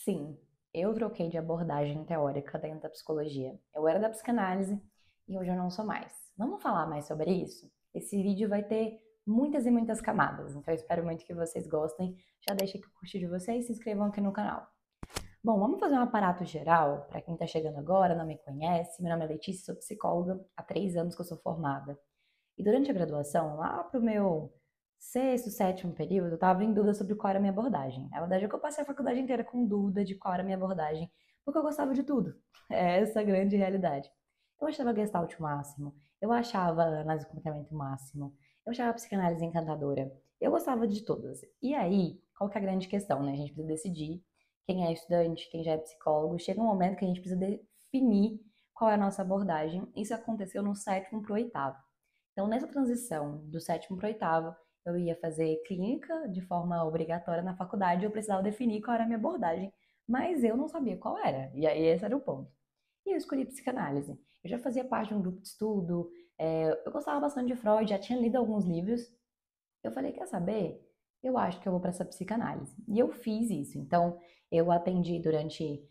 Sim, eu troquei de abordagem teórica dentro da psicologia. Eu era da psicanálise e hoje eu não sou mais. Vamos falar mais sobre isso? Esse vídeo vai ter muitas e muitas camadas, então eu espero muito que vocês gostem. Já deixa aqui o curtir de vocês e se inscrevam aqui no canal. Bom, vamos fazer um aparato geral para quem está chegando agora, não me conhece. Meu nome é Letícia, sou psicóloga, há 3 anos que eu sou formada. E durante a graduação, lá pro meu sexto, sétimo período, eu estava em dúvida sobre qual era a minha abordagem. Na verdade, é que eu passei a faculdade inteira com dúvida de qual era a minha abordagem, porque eu gostava de tudo. É essa a grande realidade. Eu achava Gestalt o máximo, eu achava análise do comportamento o máximo, eu achava a psicanálise encantadora, eu gostava de todas. E aí, qual que é a grande questão, né? A gente precisa decidir quem é estudante, quem já é psicólogo. Chega um momento que a gente precisa definir qual é a nossa abordagem. Isso aconteceu no sétimo para o oitavo. Então, nessa transição do sétimo para o oitavo, eu ia fazer clínica de forma obrigatória na faculdade, eu precisava definir qual era a minha abordagem, mas eu não sabia qual era, e aí esse era o ponto. E eu escolhi psicanálise. Eu já fazia parte de um grupo de estudo, eu gostava bastante de Freud, já tinha lido alguns livros. Eu falei, quer saber? Eu acho que eu vou para essa psicanálise. E eu fiz isso. Então, eu atendi durante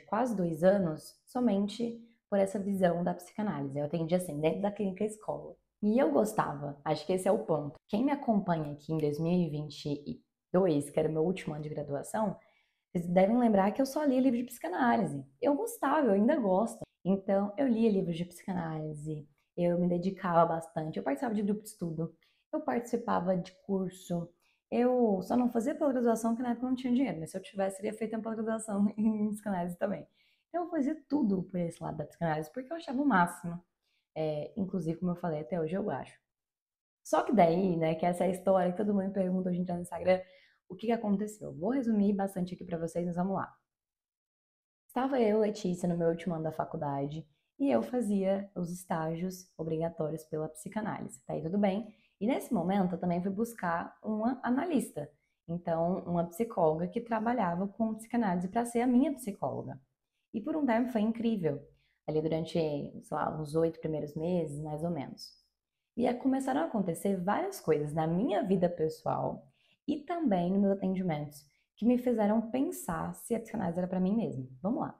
quase 2 anos somente por essa visão da psicanálise. Eu atendi assim, dentro da clínica escola. E eu gostava, acho que esse é o ponto. Quem me acompanha aqui em 2022, que era o meu último ano de graduação, vocês devem lembrar que eu só lia livro de psicanálise. Eu gostava, eu ainda gosto. Então, eu lia livros de psicanálise, eu me dedicava bastante, eu participava de grupo de estudo, eu participava de curso. Eu só não fazia pós-graduação porque na época eu não tinha dinheiro, mas se eu tivesse, teria feito uma pós-graduação em psicanálise também. Então, eu fazia tudo por esse lado da psicanálise, porque eu achava o máximo. Inclusive, como eu falei, até hoje eu acho. Só que daí, né, que essa é a história que todo mundo me pergunta hoje em dia no Instagram, o que que aconteceu? Vou resumir bastante aqui pra vocês, mas vamos lá. Estava eu, Letícia, no meu último ano da faculdade, e eu fazia os estágios obrigatórios pela psicanálise. Tá aí tudo bem? E nesse momento eu também fui buscar uma analista, então uma psicóloga que trabalhava com psicanálise para ser a minha psicóloga. E por um tempo foi incrível, ali durante, sei lá, uns 8 primeiros meses, mais ou menos. E aí começaram a acontecer várias coisas na minha vida pessoal e também nos meus atendimentos que me fizeram pensar se a psicanálise era para mim mesma. Vamos lá.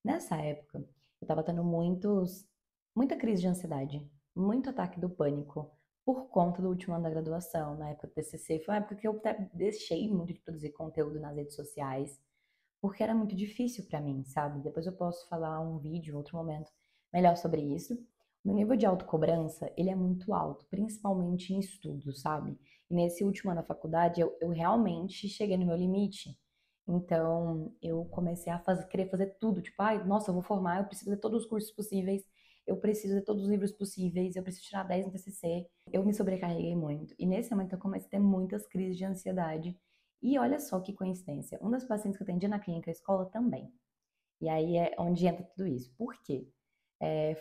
Nessa época, eu estava tendo muita crise de ansiedade, muito ataque do pânico por conta do último ano da graduação, na época do TCC. Foi uma época que eu até deixei muito de produzir conteúdo nas redes sociais, porque era muito difícil para mim, sabe? Depois eu posso falar um vídeo, em outro momento, melhor sobre isso. O meu nível de autocobrança, ele é muito alto, principalmente em estudos, sabe? E nesse último ano da faculdade, eu realmente cheguei no meu limite. Então, eu comecei a querer fazer tudo. Tipo, ai, nossa, eu vou formar, eu preciso fazer todos os cursos possíveis, eu preciso ler todos os livros possíveis, eu preciso tirar 10 no TCC. Eu me sobrecarreguei muito. E nesse momento eu comecei a ter muitas crises de ansiedade. E olha só que coincidência, um das pacientes que eu atendi na clínica escola também. E aí é onde entra tudo isso. Por quê?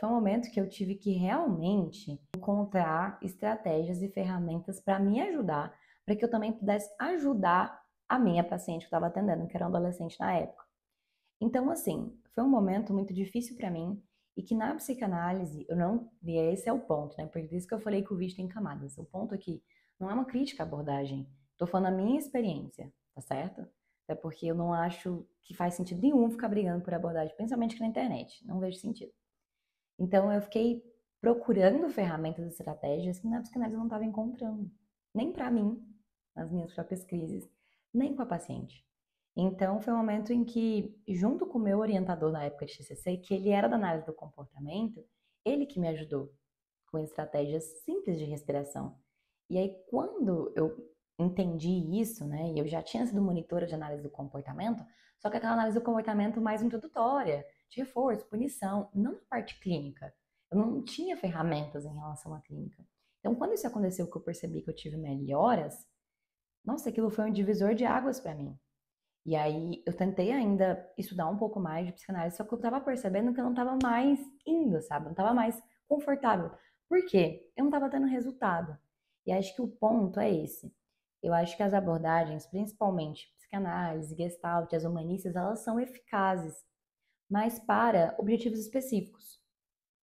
Foi um momento que eu tive que realmente encontrar estratégias e ferramentas para me ajudar, para que eu também pudesse ajudar a minha paciente que eu estava atendendo, que era um adolescente na época. Então, assim, foi um momento muito difícil para mim e que na psicanálise eu não. E esse é o ponto, né? Por isso que eu falei que o vídeo tem camadas. O ponto aqui não é uma crítica à abordagem. Tô falando a minha experiência, tá certo? Até porque eu não acho que faz sentido nenhum ficar brigando por abordagem, principalmente aqui na internet. Não vejo sentido. Então, eu fiquei procurando ferramentas e estratégias que na psicanálise eu não estava encontrando. Nem para mim, nas minhas próprias crises, nem com a paciente. Então, foi um momento em que, junto com o meu orientador na época de TCC, que ele era da análise do comportamento, ele que me ajudou com estratégias simples de respiração. E aí, quando eu entendi isso, né, e eu já tinha sido monitora de análise do comportamento, só que aquela análise do comportamento mais introdutória, de reforço, punição, não na parte clínica. Eu não tinha ferramentas em relação à clínica. Então, quando isso aconteceu, que eu percebi que eu tive melhoras, nossa, aquilo foi um divisor de águas para mim. E aí eu tentei ainda estudar um pouco mais de psicanálise, só que eu tava percebendo que eu não tava mais indo, sabe? Eu não tava mais confortável. Por quê? Eu não tava tendo resultado. E acho que o ponto é esse. Eu acho que as abordagens, principalmente psicanálise, gestalt, as humanistas, elas são eficazes, mas para objetivos específicos.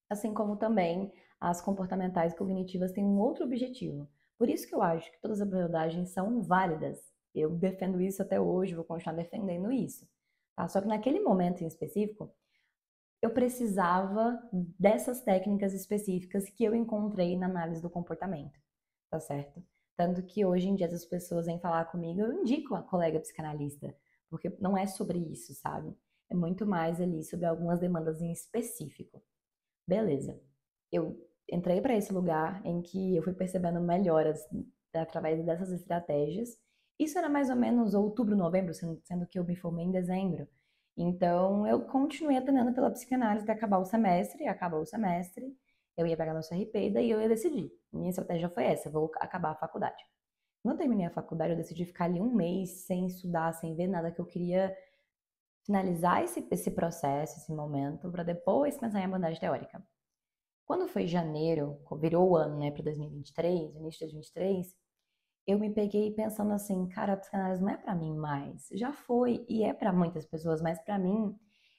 Assim como também as comportamentais e cognitivas têm um outro objetivo. Por isso que eu acho que todas as abordagens são válidas. Eu defendo isso até hoje, vou continuar defendendo isso, tá? Só que naquele momento em específico, eu precisava dessas técnicas específicas que eu encontrei na análise do comportamento, tá certo? Tanto que hoje em dia as pessoas vêm falar comigo, eu indico a colega psicanalista, porque não é sobre isso, sabe? É muito mais ali sobre algumas demandas em específico. Beleza. Eu entrei para esse lugar em que eu fui percebendo melhoras através dessas estratégias. Isso era mais ou menos outubro, novembro, sendo que eu me formei em dezembro. Então, eu continuei atendendo pela psicanálise até acabar o semestre, acabou o semestre, eu ia pegar meu CRP e daí eu ia decidir. Minha estratégia foi essa, vou acabar a faculdade. Quando eu terminei a faculdade, eu decidi ficar ali um mês sem estudar, sem ver nada, que eu queria finalizar esse processo, esse momento, para depois pensar em abordagem teórica. Quando foi janeiro, virou o ano, né, para 2023, início de 2023, eu me peguei pensando assim, cara, a psicanálise não é para mim mais. Já foi e é para muitas pessoas, mas para mim,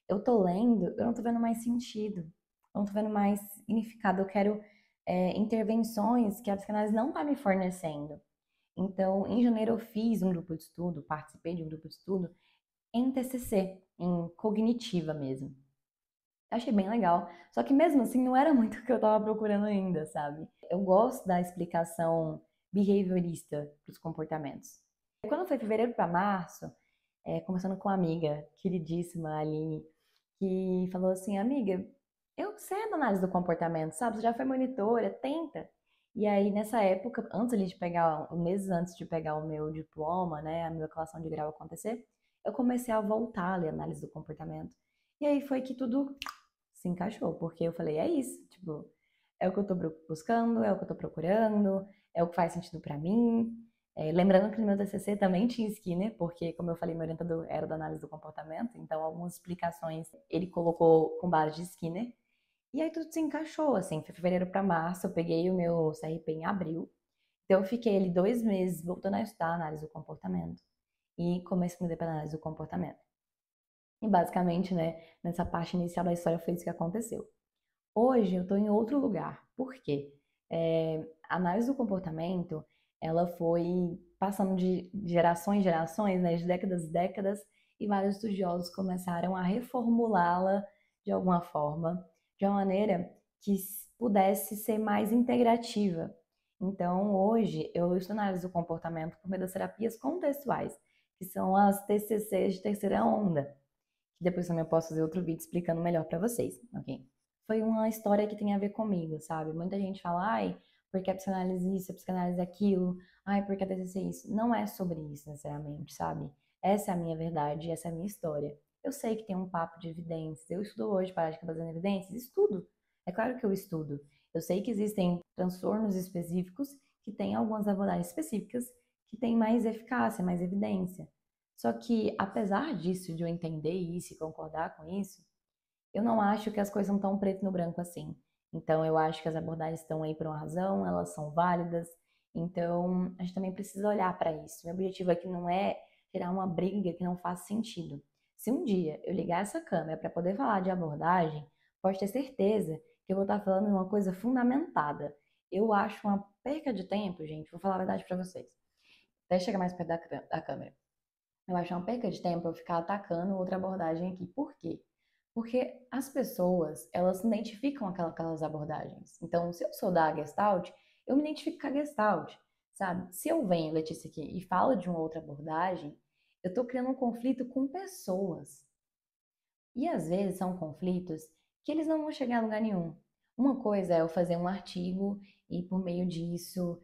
eu tô lendo, eu não tô vendo mais sentido. Eu não tô vendo mais significado. Eu quero intervenções que a psicanálise não tá me fornecendo. Então, em janeiro eu fiz um grupo de estudo, participei de um grupo de estudo em TCC, em cognitiva mesmo. Eu achei bem legal. Só que mesmo assim não era muito o que eu tava procurando ainda, sabe? Eu gosto da explicação behaviorista para os comportamentos. Quando foi fevereiro para março, conversando com uma amiga queridíssima, a Aline, que falou assim, amiga, eu sei da análise do comportamento, sabe? Você já foi monitora, tenta. E aí, nessa época, antes ali de pegar, meses antes de pegar o meu diploma, né, a minha colação de grau acontecer, eu comecei a voltar a ler análise do comportamento. E aí foi que tudo se encaixou, porque eu falei, é isso, tipo, é o que eu tô buscando, é o que eu tô procurando, é o que faz sentido pra mim. Lembrando que no meu TCC também tinha Skinner, porque, como eu falei, meu orientador era da análise do comportamento, então algumas explicações ele colocou com base de Skinner. E aí tudo se encaixou, assim, foi fevereiro para março, eu peguei o meu CRP em abril, então eu fiquei ali 2 meses voltando a estudar análise do comportamento e comecei a me para análise do comportamento. E basicamente, né, nessa parte inicial da história foi isso que aconteceu. Hoje eu estou em outro lugar. Por quê? A análise do comportamento, ela foi passando de gerações em gerações, né, de décadas em décadas, e vários estudiosos começaram a reformulá-la de alguma forma, de uma maneira que pudesse ser mais integrativa. Então, hoje, eu estudo análise do comportamento por meio das terapias contextuais, que são as TCCs de terceira onda, que depois também eu posso fazer outro vídeo explicando melhor para vocês, ok? Foi uma história que tem a ver comigo, sabe? Muita gente fala, ai, porque a psicanálise isso, a psicanálise aquilo, ai, porque a TCC isso. Não é sobre isso, sinceramente, sabe? Essa é a minha verdade, essa é a minha história. Eu sei que tem um papo de evidências. Eu estudo hoje prática baseada em evidências? Estudo. É claro que eu estudo. Eu sei que existem transtornos específicos que têm algumas abordagens específicas que têm mais eficácia, mais evidência. Só que, apesar disso, de eu entender isso e concordar com isso, eu não acho que as coisas são tão preto no branco assim. Então, eu acho que as abordagens estão aí por uma razão, elas são válidas. Então, a gente também precisa olhar para isso. Meu objetivo aqui não é gerar uma briga que não faz sentido. Se um dia eu ligar essa câmera para poder falar de abordagem, pode ter certeza que eu vou estar falando de uma coisa fundamentada. Eu acho uma perca de tempo, gente, vou falar a verdade para vocês. Até chegar mais perto da câmera. Eu acho uma perca de tempo eu ficar atacando outra abordagem aqui. Por quê? Porque as pessoas, elas se identificam com aquelas abordagens. Então, se eu sou da Gestalt, eu me identifico com a Gestalt, sabe? Se eu venho, Letícia, aqui e falo de uma outra abordagem, eu estou criando um conflito com pessoas. E às vezes são conflitos que eles não vão chegar a lugar nenhum. Uma coisa é eu fazer um artigo e por meio disso,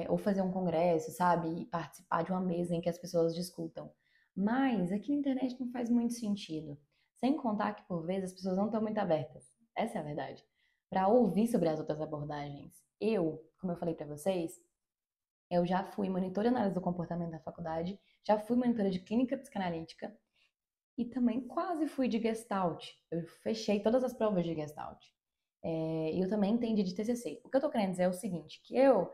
ou fazer um congresso, sabe? E participar de uma mesa em que as pessoas discutam. Mas aqui na internet não faz muito sentido. Sem contar que por vezes as pessoas não estão muito abertas. Essa é a verdade. Para ouvir sobre as outras abordagens. Eu, como eu falei para vocês, eu já fui monitora de análise do comportamento da faculdade, já fui monitora de clínica psicanalítica, e também quase fui de Gestalt. Eu fechei todas as provas de Gestalt. E eu também entendi de TCC. O que eu tô querendo dizer é o seguinte, que eu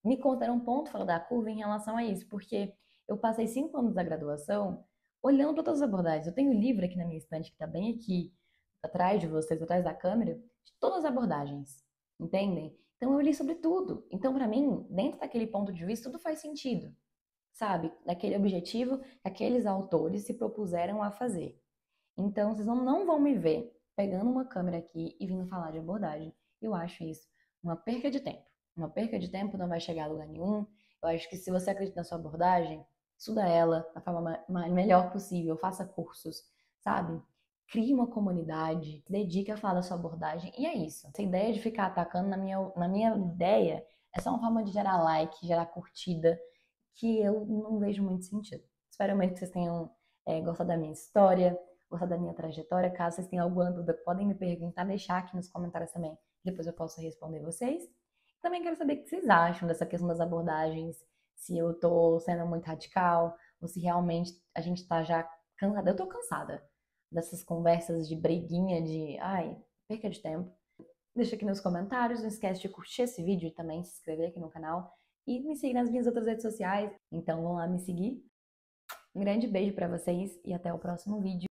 me considero um ponto fora da curva em relação a isso, porque eu passei 5 anos da graduação olhando para todas as abordagens. Eu tenho um livro aqui na minha estante, que tá bem aqui, atrás de vocês, atrás da câmera, de todas as abordagens, entendem? Então eu li sobre tudo. Então, para mim, dentro daquele ponto de vista, tudo faz sentido. sabe? Daquele objetivo que aqueles autores se propuseram a fazer. Então, vocês não vão me ver pegando uma câmera aqui e vindo falar de abordagem. Eu acho isso uma perca de tempo. Uma perca de tempo, não vai chegar a lugar nenhum. Eu acho que se você acredita na sua abordagem, estuda ela da forma melhor possível, faça cursos, sabe? Crie uma comunidade, se dedique a falar da sua abordagem e é isso. Essa ideia de ficar atacando, na minha ideia, é só uma forma de gerar like, gerar curtida, que eu não vejo muito sentido. Espero muito que vocês tenham gostado da minha história, gostado da minha trajetória. Caso vocês tenham alguma dúvida, podem me perguntar, deixar aqui nos comentários também. Depois eu posso responder vocês. Também quero saber o que vocês acham dessa questão das abordagens, se eu tô sendo muito radical, ou se realmente a gente tá já cansada. Eu tô cansada dessas conversas de briguinha, de, ai, perca de tempo. Deixa aqui nos comentários, não esquece de curtir esse vídeo e também se inscrever aqui no canal e me seguir nas minhas outras redes sociais. Então vão lá me seguir. Um grande beijo pra vocês e até o próximo vídeo.